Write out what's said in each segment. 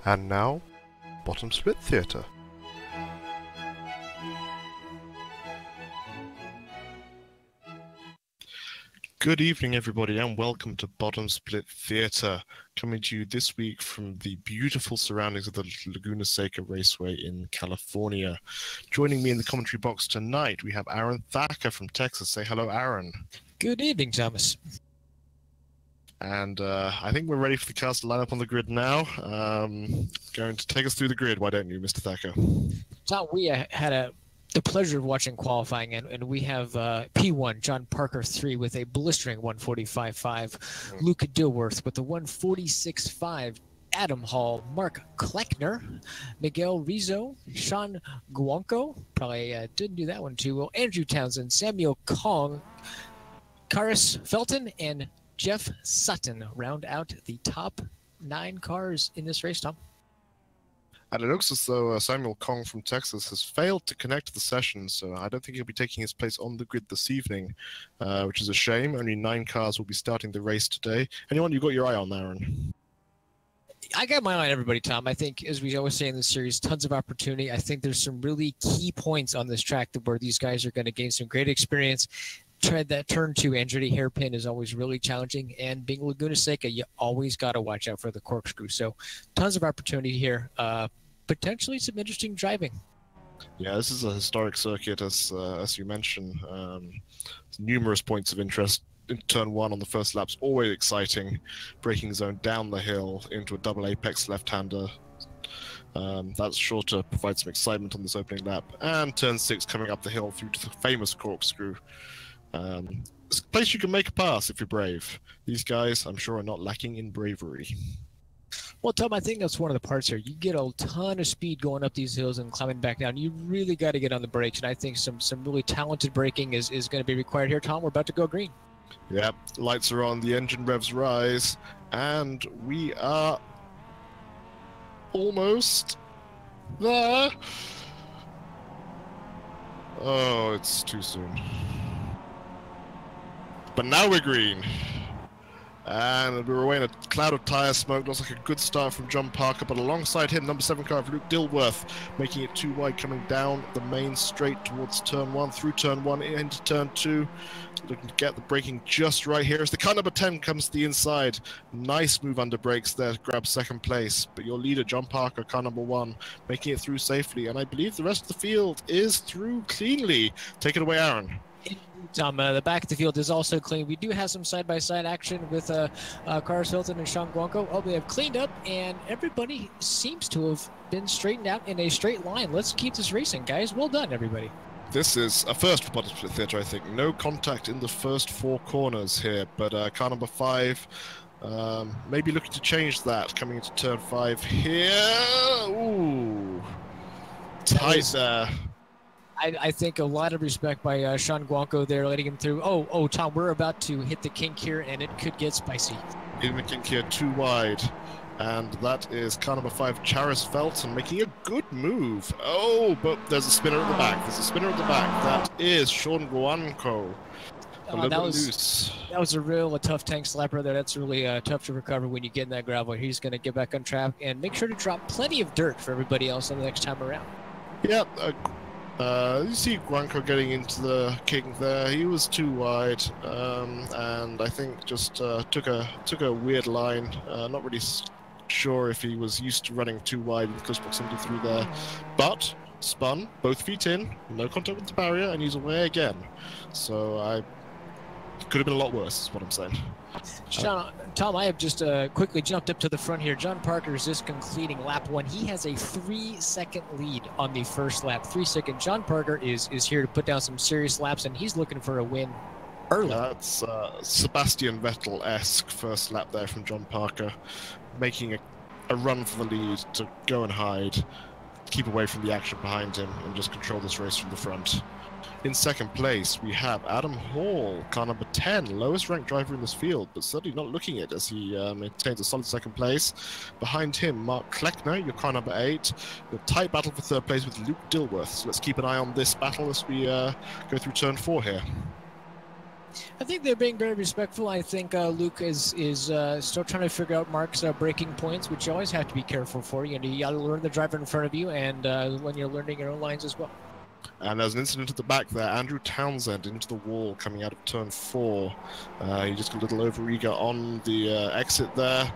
And now, Bottom Split Theatre. Good evening, everybody, and welcome to Bottom Split Theatre, coming to you this week from the beautiful surroundings of the Laguna Seca Raceway in California. Joining me in the commentary box tonight, we have Aaron Thacker from Texas. Say hello, Aaron. Good evening, Thomas. And I think we're ready for the cars to line up on the grid now. Going to take us through the grid, why don't you, Mr. Thacker? Tom, we had the pleasure of watching qualifying, and we have P1, John Parker 3 with a blistering 145.5, Luke Dilworth with a 146.5, Adam Hall, Mark Kleckner, Miguel Rizzo, Sean Guanco, probably didn't do that one too well, Andrew Townsend, Samuel Kong, Karis Felton, and Jeff Sutton round out the top 9 cars in this race, Tom. And it looks as though Samuel Kong from Texas has failed to connect to the session, so I don't think he'll be taking his place on the grid this evening, which is a shame. Only 9 cars will be starting the race today. Anyone you got your eye on, Aaron? I got my eye on everybody, Tom. I think, as we always say in this series, tons of opportunity. I think there's some really key points on this track where these guys are going to gain some great experience. That turn 2 Andretti hairpin is always really challenging, and being Laguna Seca, you always got to watch out for the corkscrew. So tons of opportunity here. Potentially some interesting driving. Yeah, this is a historic circuit, as you mentioned. Numerous points of interest. In turn 1 on the first lap's always exciting. Braking zone down the hill into a double apex left-hander. That's sure to provide some excitement on this opening lap. And turn 6 coming up the hill through to the famous corkscrew. It's a place you can make a pass if you're brave. These guys, I'm sure, are not lacking in bravery. Well, Tom, I think that's one of the parts here. You get a ton of speed going up these hills and climbing back down. You really got to get on the brakes, and I think some really talented braking is going to be required here. Tom, we're about to go green. Yep, lights are on, the engine revs rise, and we are almost there. Oh, it's too soon. But now we're green. And we're away in a cloud of tyre smoke. Looks like a good start from John Parker, but alongside him, number 7 car of Luke Dilworth, making it too wide, coming down the main straight towards turn 1, through turn 1, into turn 2. Looking to get the braking just right here as the car number 10 comes to the inside. Nice move under brakes there to grab second place. But your leader, John Parker, car number 1, making it through safely. And I believe the rest of the field is through cleanly. Take it away, Aaron. Tom, the back of the field is also clean. We do have some side-by-side action with Karis Felton and Sean Guanco. Oh, they have cleaned up, and everybody seems to have been straightened out in a straight line. Let's keep this racing, guys. Well done, everybody. This is a first for Bottom Split Theatre, I think. No contact in the first 4 corners here, but car number 5 maybe looking to change that coming into turn 5 here. Ooh, tight there. I think a lot of respect by Sean Guanco there, letting him through. Oh, Tom, we're about to hit the kink here, and it could get spicy. In the kink here, too wide. And that is car number 5, Karis Felton, making a good move. Oh, but there's a spinner at the back. That is Sean Guanco. That was a tough tank slapper there. That's really tough to recover when you get in that gravel. He's going to get back on track and make sure to drop plenty of dirt for everybody else on the next time around. Yep. You see Guanco getting into the kink there. He was too wide, and I think just took a weird line. Not really sure if he was used to running too wide with close proximity through there, but spun, both feet in, no contact with the barrier, and he's away again. So could have been a lot worse, is what I'm saying. Tom, I have just quickly jumped up to the front here. John Parker is just completing lap 1. He has a 3-second lead on the first lap. 3 second. John Parker is here to put down some serious laps, and he's looking for a win early. That's Sebastian Vettel-esque first lap there from John Parker, making a run for the lead to go and hide, keep away from the action behind him, and just control this race from the front. In second place, we have Adam Hall, car number 10, lowest ranked driver in this field, but certainly not looking it as he maintains a solid second place. Behind him, Mark Kleckner, your car number 8. A tight battle for third place with Luke Dilworth. So let's keep an eye on this battle as we go through turn 4 here. I think they're being very respectful. I think Luke is still trying to figure out Mark's breaking points, which you always have to be careful for. You got to learn the driver in front of you, and when you're learning your own lines as well. And there's an incident at the back there. Andrew Townsend into the wall coming out of turn 4. He just got a little over-eager on the exit there.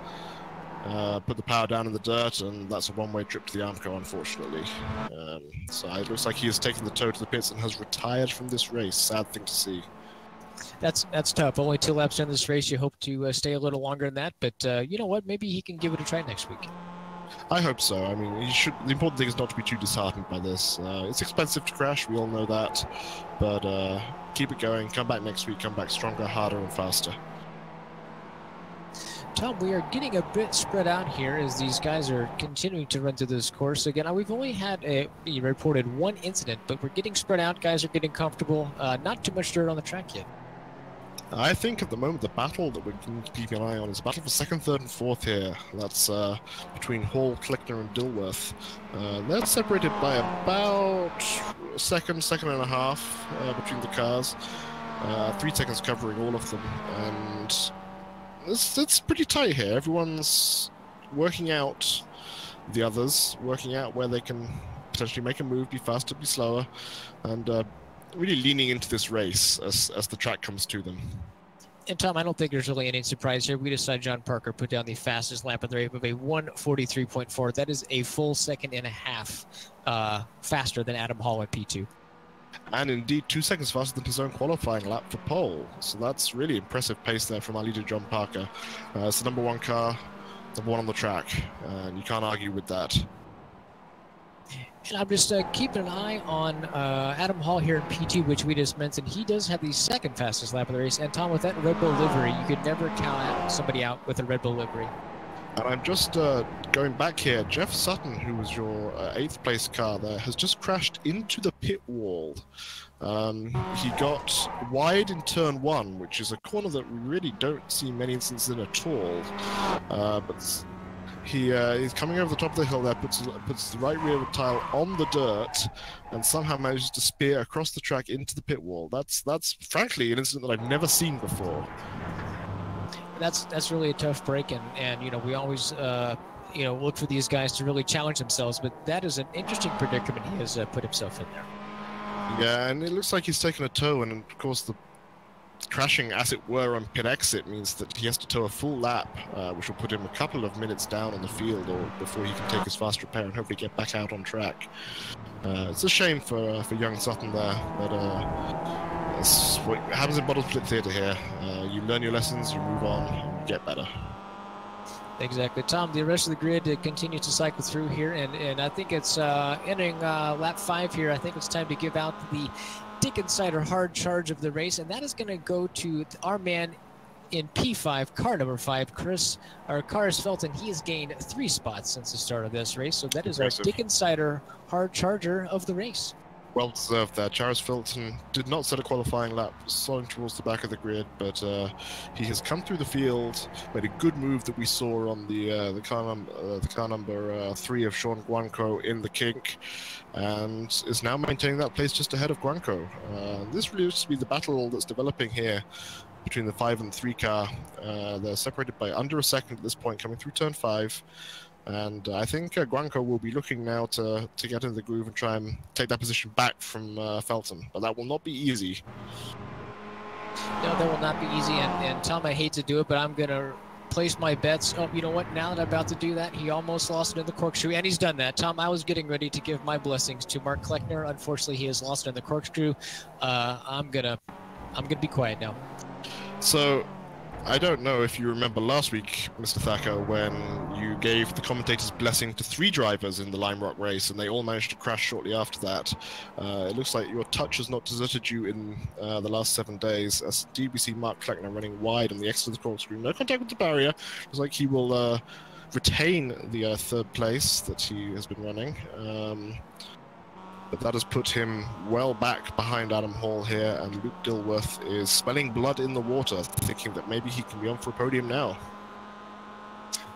Put the power down in the dirt, and that's a one-way trip to the Armco, unfortunately. So it looks like he has taken the toe to the pits and has retired from this race. Sad thing to see. That's tough. Only 2 laps in this race. You hope to stay a little longer than that, but you know what? Maybe he can give it a try next week. I hope so. I mean, he should. The important thing is not to be too disheartened by this. It's expensive to crash. We all know that, but keep it going. Come back next week. Come back stronger, harder, and faster. Tom, we are getting a bit spread out here as these guys are continuing to run through this course. Again, we've only had reported 1 incident, but we're getting spread out. Guys are getting comfortable. Not too much dirt on the track yet. I think at the moment the battle that we're keeping an eye on is a battle for 2nd, 3rd, and 4th here. That's between Hall, Kleckner, and Dilworth. They're separated by about a second and a half between the cars. 3 seconds covering all of them, and it's pretty tight here. Everyone's working out the others, working out where they can potentially make a move, be faster, be slower, and really leaning into this race as the track comes to them. And Tom, I don't think there's really any surprise here. We decided John Parker put down the fastest lap of the race of a 1:43.4. That is a full 1.5 seconds faster than Adam Hall at P2. And indeed 2 seconds faster than his own qualifying lap for pole. So that's really impressive pace there from our leader, John Parker. It's the number 1 car, number 1 on the track, and you can't argue with that. And I'm just keeping an eye on Adam Hall here in P2, which we just mentioned. He does have the 2nd fastest lap of the race. And Tom, with that Red Bull livery, you could never count somebody out with a Red Bull livery. And I'm just going back here. Jeff Sutton, who was your 8th place car there, has just crashed into the pit wall. He got wide in turn 1, which is a corner that we really don't see many instances in at all. But he's coming over the top of the hill there, puts the right rear tire on the dirt, and somehow manages to spear across the track into the pit wall. That's frankly an incident that I've never seen before. That's really a tough break, and we always look for these guys to really challenge themselves, but that is an interesting predicament he has put himself in there. Yeah, and it looks like he's taken a tow, and of course the crashing, as it were, on pit exit means that he has to tow a full lap, which will put him a couple of minutes down on the field or before he can take his fast repair and hopefully get back out on track. It's a shame for young Sutton there, but it's what happens in bottle split theatre here. You learn your lessons, you move on, and you get better. Exactly. Tom, the rest of the grid continues to cycle through here, and I think it's entering lap 5 here. I think it's time to give out the Dick Insider hard charge of the race, and that is going to go to our man in P5, car number 5, Karis Felton. He has gained 3 spots since the start of this race, so that is impressive. Our Dick Insider hard charger of the race. Well deserved there. Karis Felton did not set a qualifying lap, slowing towards the back of the grid, but he has come through the field, made a good move that we saw on the car number 3 of Sean Guanco in the kink, and is now maintaining that place just ahead of Guanco. This really looks to be the battle that's developing here between the 5 and 3 car. They're separated by under a second at this point, coming through turn 5. And I think Guanco will be looking now to get into the groove and try and take that position back from Felton. But that will not be easy. No, that will not be easy. And Tom, I hate to do it, but I'm going to place my bets. Oh, you know what? Now that I'm about to do that, he almost lost it in the corkscrew, and he's done that. Tom, I was getting ready to give my blessings to Mark Kleckner. Unfortunately, he has lost it in the corkscrew. I'm gonna be quiet now. So, I don't know if you remember last week, Mr. Thacker, when you gave the commentator's blessing to 3 drivers in the Lime Rock race, and they all managed to crash shortly after that. It looks like your touch has not deserted you in the last 7 days, as indeed we see Mark Kleckner running wide on the exit of the corkscrew. No contact with the barrier. Looks like he will retain the 3rd place that he has been running. But that has put him well back behind Adam Hall here, and Luke Dilworth is smelling blood in the water, thinking that maybe he can be on for a podium now.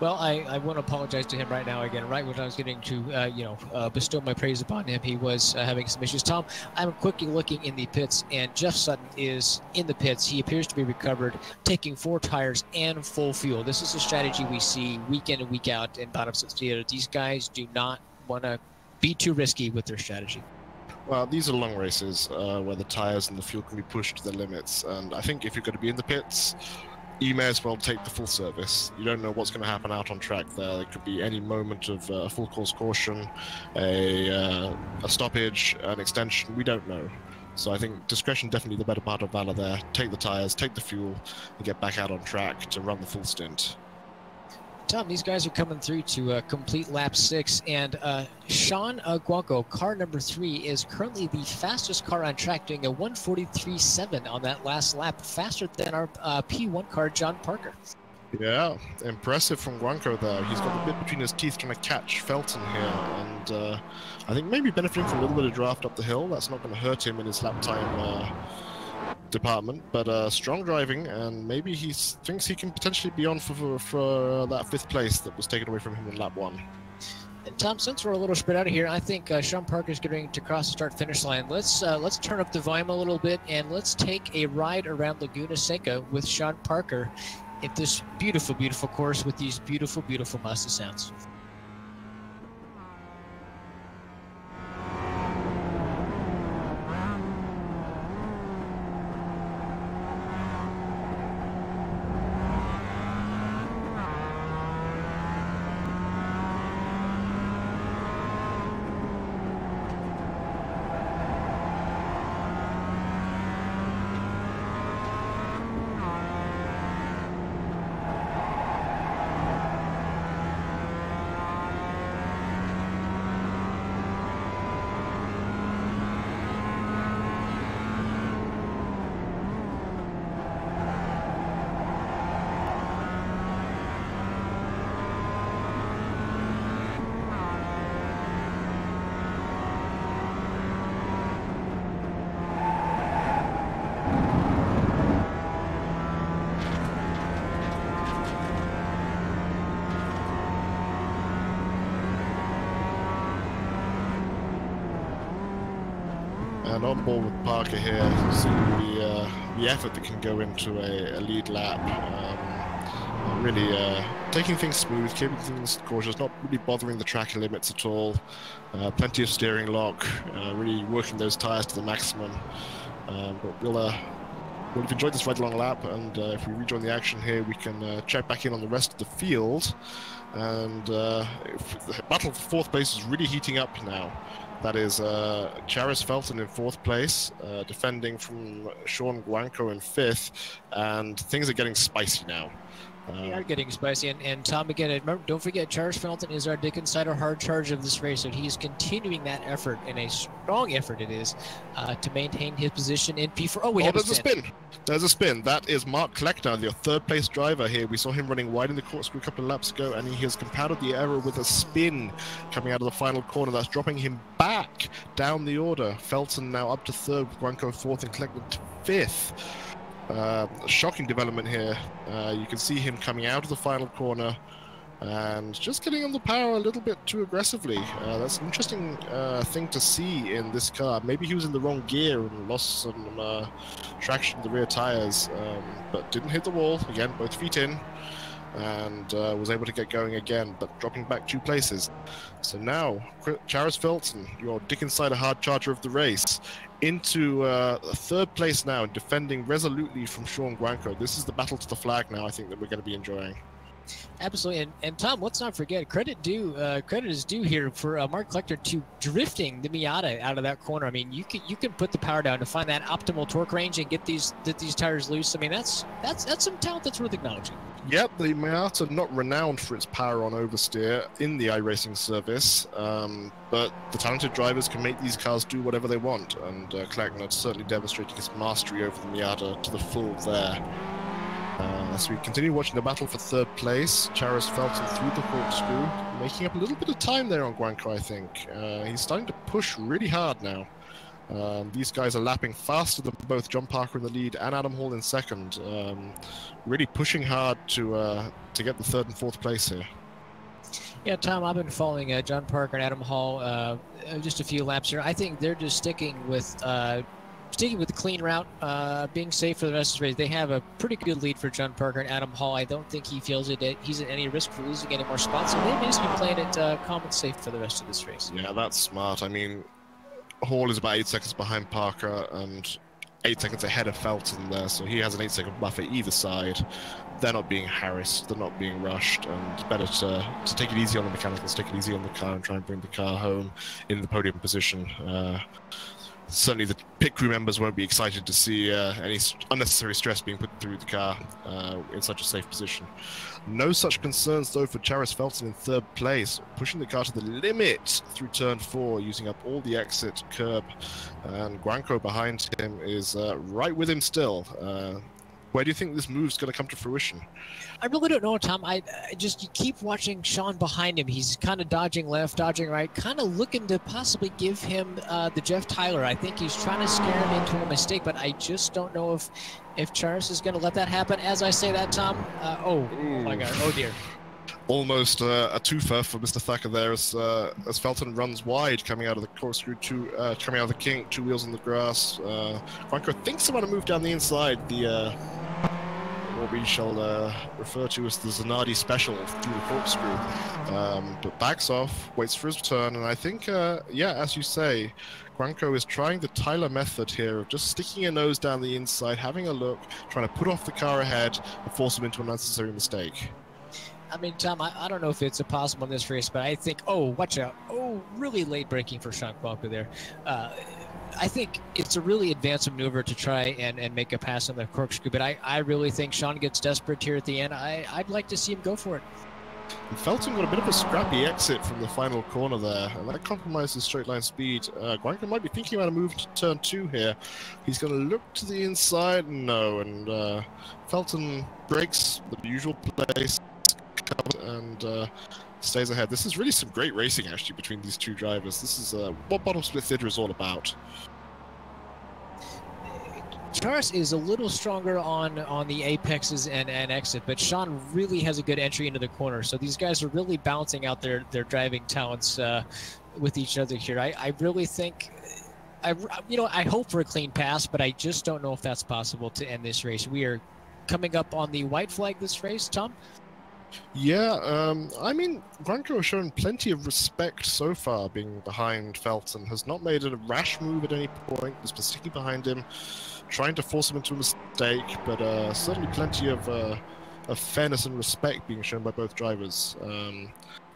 Well, I want to apologize to him right now again. Right when I was getting to, bestow my praise upon him, he was having some issues. Tom, I'm quickly looking in the pits, and Jeff Sutton is in the pits. He appears to be recovered, taking 4 tires and full fuel. This is a strategy we see week in and week out in Bottom Six Theater. These guys do not want to be too risky with their strategy. Well, these are long races where the tires and the fuel can be pushed to their limits, and I think if you're going to be in the pits, you may as well take the full service. You don't know what's going to happen out on track there. There could be any moment of a full course caution, a stoppage, an extension. We don't know. So I think discretion definitely the better part of valor there. Take the tires, take the fuel, and get back out on track to run the full stint. Tom, these guys are coming through to complete lap 6, and Sean Guanco, car number 3, is currently the fastest car on track, doing a 1:43.7 on that last lap, faster than our P1 car, John Parker. Yeah, impressive from Guanco there. He's got the bit between his teeth trying to catch Felton here, and I think maybe benefiting from a little bit of draft up the hill. That's not going to hurt him in his lap time department, but strong driving, and maybe he thinks he can potentially be on for that 5th place that was taken away from him in lap 1. And Tom, since we're a little spread out of here, I think Sean Parker's getting to cross the start-finish line. Let's turn up the volume a little bit, and let's take a ride around Laguna Seca with Sean Parker at this beautiful, beautiful course with these beautiful, beautiful Mazda sounds. And on board with Parker here, you see the effort that can go into a lead lap. Really taking things smooth, keeping things cautious, not really bothering the track limits at all. Plenty of steering lock, really working those tires to the maximum. But we'll have enjoyed this ride along lap, and if we rejoin the action here, we can check back in on the rest of the field. And the battle for 4th place is really heating up now. That is Charis Felton in 4th place, defending from Sean Guanco in 5th, and things are getting spicy now. They are getting spicy, and Tom, again, remember, don't forget, Charles Felton is our Dick Insider hard charge of this race, so he's continuing that effort, and a strong effort it is, to maintain his position in P4. Oh, there's a spin. There's a spin. That is Mark Kleckner, the 3rd place driver here. We saw him running wide in the corkscrew a couple of laps ago, and he has compounded the error with a spin coming out of the final corner. That's dropping him back down the order. Felton now up to 3rd, Guanco 4th, and Kleckner to 5th. Shocking development here. You can see him coming out of the final corner and just getting on the power a little bit too aggressively. That's an interesting thing to see in this car. Maybe he was in the wrong gear and lost some traction in the rear tires, but didn't hit the wall. Again, both feet in, and was able to get going again, but dropping back 2 places. So now, Charis Felton, your Dick Insider hard charger of the race, into 3rd place now, defending resolutely from Sean Guanco. This is the battle to the flag now, I think, that we're going to be enjoying. Absolutely, and Tom, let's not forget, credit is due here for Mark Kleckner to drifting the Miata out of that corner. I mean, you can put the power down to find that optimal torque range and get these tires loose. I mean, that's some talent that's worth acknowledging. Yep, the Miata not renowned for its power on oversteer in the iRacing service, but the talented drivers can make these cars do whatever they want, and Kleckner certainly demonstrating his mastery over the Miata to the full there. As we continue watching the battle for 3rd place, Charis Felton through the corkscrew, making up a little bit of time there on Guanco, I think. He's starting to push really hard now. These guys are lapping faster than both John Parker in the lead and Adam Hall in second. Really pushing hard to get the third and fourth place here. Yeah, Tom, I've been following John Parker and Adam Hall just a few laps here. I think they're just sticking with the clean route, being safe for the rest of the race. They have a pretty good lead for John Parker and Adam Hall. I don't think he feels he's at any risk for losing any more spots, so they may just be playing it calm and safe for the rest of this race. Yeah, that's smart. I mean, Hall is about 8 seconds behind Parker and 8 seconds ahead of Felton there, so he has an 8-second buffer either side. They're not being harassed, they're not being rushed, and it's better to take it easy on the mechanicals, take it easy on the car, and try and bring the car home in the podium position. Certainly the pit crew members won't be excited to see any unnecessary stress being put through the car in such a safe position. No such concerns though for Charis Felton in third place, pushing the car to the limit through turn 4, using up all the exit curb, and Guanco behind him is right with him still. Where do you think this move's going to come to fruition? I really don't know, Tom. I just you keep watching Sean behind him. He's kind of dodging left, dodging right, kind of looking to possibly give him the Jeff Tyler. I think he's trying to scare him into a mistake, but I just don't know if Charis is going to let that happen. As I say that, Tom, oh my God, oh dear. Almost a twofer for Mr. Thacker there as Felton runs wide, coming out of the corkscrew, coming out of the kink, 2 wheels in the grass. Guanco thinks about a move down the inside, what we shall refer to as the Zanardi special through the corkscrew, but backs off, waits for his turn, and I think, yeah, as you say, Guanco is trying the Tyler method here of just sticking a nose down the inside, having a look, trying to put off the car ahead and force him into an unnecessary mistake. I mean, Tom, I don't know if it's possible in this race, but I think, oh, watch out. Oh, really late braking for Sean Guanco there. I think it's a really advanced maneuver to try and make a pass on the corkscrew, but I really think Sean gets desperate here at the end. I'd like to see him go for it. And Felton got a bit of a scrappy exit from the final corner there, and that compromises straight line speed. Guanco might be thinking about a move to turn 2 here. He's going to look to the inside, no, and Felton breaks the usual place and stays ahead. This is really some great racing actually between these two drivers. This is what Bottom Split Theatre is all about. Charis is a little stronger on the apexes and exit, but Sean really has a good entry into the corner. So these guys are really balancing out their driving talents with each other here. I really think, I hope for a clean pass, but I just don't know if that's possible to end this race. We are coming up on the white flag this race, Tom. Yeah, I mean, Guanco has shown plenty of respect so far being behind Felton, has not made a rash move at any point, has been sticking behind him, trying to force him into a mistake, but certainly plenty of fairness and respect being shown by both drivers.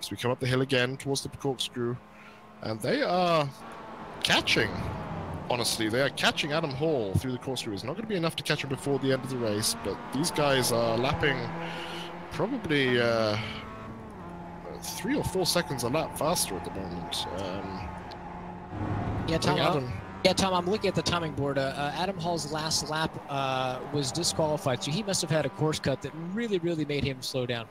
As we come up the hill again towards the corkscrew, and they are catching. Honestly, they are catching Adam Hall through the corkscrew. It's not going to be enough to catch him before the end of the race, but these guys are lapping probably 3 or 4 seconds a lap faster at the moment. Yeah, Tom, I'm looking at the timing board. Adam Hall's last lap was disqualified, so he must have had a course cut that really, really made him slow down.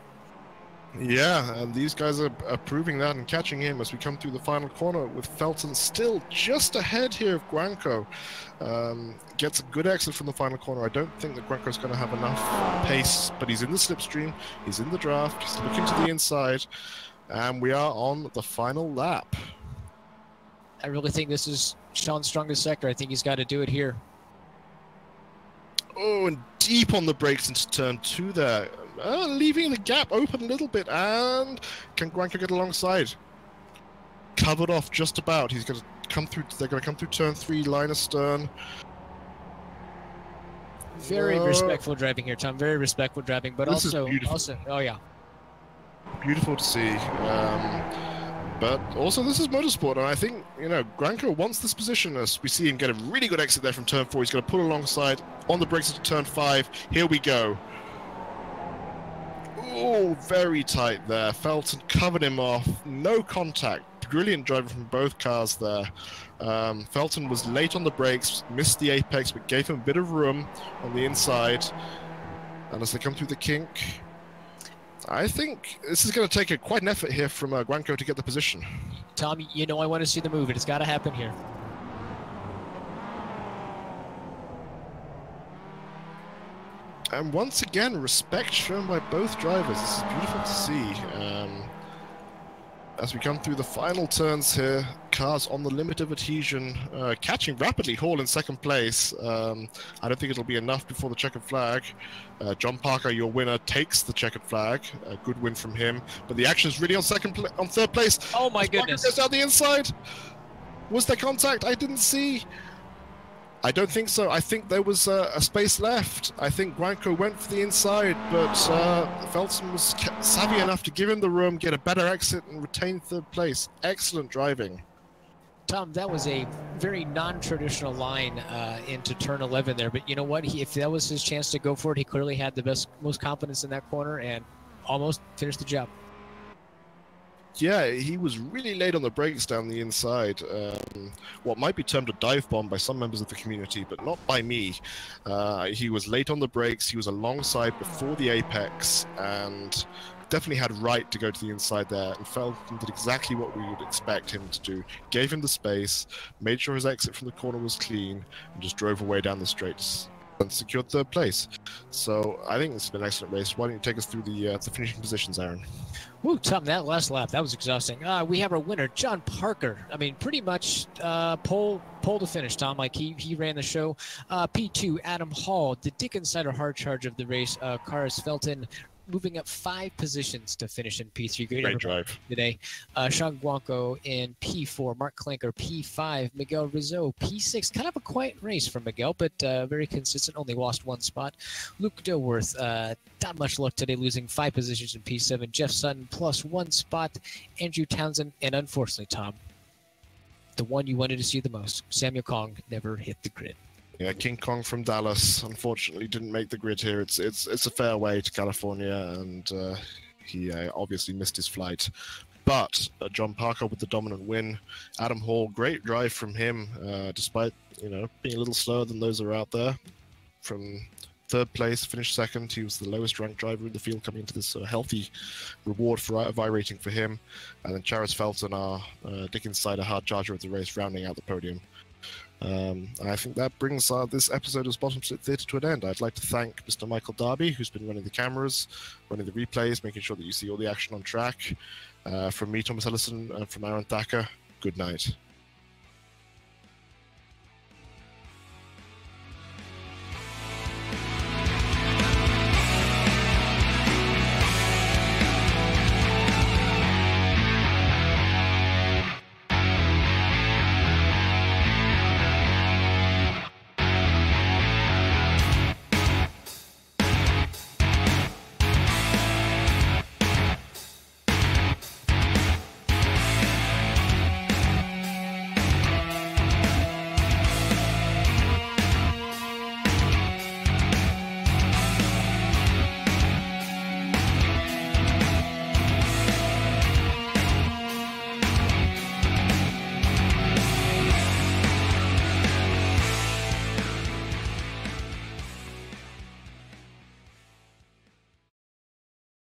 Yeah, and these guys are proving that and catching him as we come through the final corner with Felton still just ahead here of Guanco. Gets a good exit from the final corner. I don't think that Guanco's going to have enough pace, but he's in the slipstream, he's in the draft, he's looking to the inside, and we are on the final lap. I really think this is Sean's strongest sector. I think he's got to do it here. Oh, and deep on the brakes into turn 2 there. Leaving the gap open a little bit, and can Guanco get alongside? Covered off just about. He's going to come through. They're going to come through turn 3, line astern. Very respectful driving here, Tom. Very respectful driving, but also, oh yeah, beautiful to see. But also, this is motorsport, and I think, you know, Guanco wants this position as we see him get a really good exit there from turn 4. He's going to pull alongside on the brakes into turn 5. Here we go. Oh, very tight there. Felton covered him off. No contact. Brilliant driving from both cars there. Felton was late on the brakes, missed the apex, but gave him a bit of room on the inside. And as they come through the kink, I think this is going to take quite an effort here from Guanco to get the position. Tom, you know I want to see the move. It's got to happen here. And once again, respect shown by both drivers. This is beautiful to see. As we come through the final turns here, cars on the limit of adhesion, catching rapidly. Hall in second place. I don't think it'll be enough before the checkered flag. John Parker, your winner, takes the checkered flag. A good win from him. But the action is really on third place. Oh my goodness! Goes down the inside. Was there contact? I didn't see. I don't think so. I think there was a space left. I think Guanco went for the inside, but Felton was savvy enough to give him the room, get a better exit, and retain third place. Excellent driving. Tom, that was a very non-traditional line into turn 11 there, but you know what? If that was his chance to go for it, he clearly had the most confidence in that corner and almost finished the job. Yeah, he was really late on the brakes down the inside. What might be termed a dive bomb by some members of the community, but not by me. He was late on the brakes, he was alongside before the apex, and definitely had right to go to the inside there, and Felton did exactly what we would expect him to do. Gave him the space, made sure his exit from the corner was clean, and just drove away down the straights and secured third place. So I think it's been an excellent race. Why don't you take us through the finishing positions, Aaron? Woo, Tom, that last lap, that was exhausting. We have our winner, John Parker. I mean, pretty much pole to finish, Tom. Like, he ran the show. P2, Adam Hall, the Dick Insider hard charge of the race. Karis Felton moving up 5 positions to finish in P3. Great drive today. Sean Guanco in P4, Mark Clanker P5, Miguel Rizzo P6. Kind of a quiet race from Miguel, but very consistent, only lost 1 spot. Luke Dilworth, not much luck today, losing 5 positions in P7. Jeff Sutton plus 1 spot. Andrew Townsend, and unfortunately, Tom, the one you wanted to see the most, Samuel Kong, never hit the grid. Yeah, King Kong from Dallas unfortunately didn't make the grid here. It's a fair way to California, and he obviously missed his flight. But John Parker with the dominant win. Adam Hall, great drive from him, despite being a little slower than those that are out there. From third place, finished second. He was the lowest ranked driver in the field coming into this healthy reward for a VI rating for him. And then Charis Felton, our Dick Insider hard charger of the race, rounding out the podium. I think that brings this episode of Bottom Split Theatre to an end. I'd like to thank Mr. Michael Darby, who's been running the cameras, running the replays, making sure that you see all the action on track. From me, Thomas Ellison, and from Aaron Thacker, good night.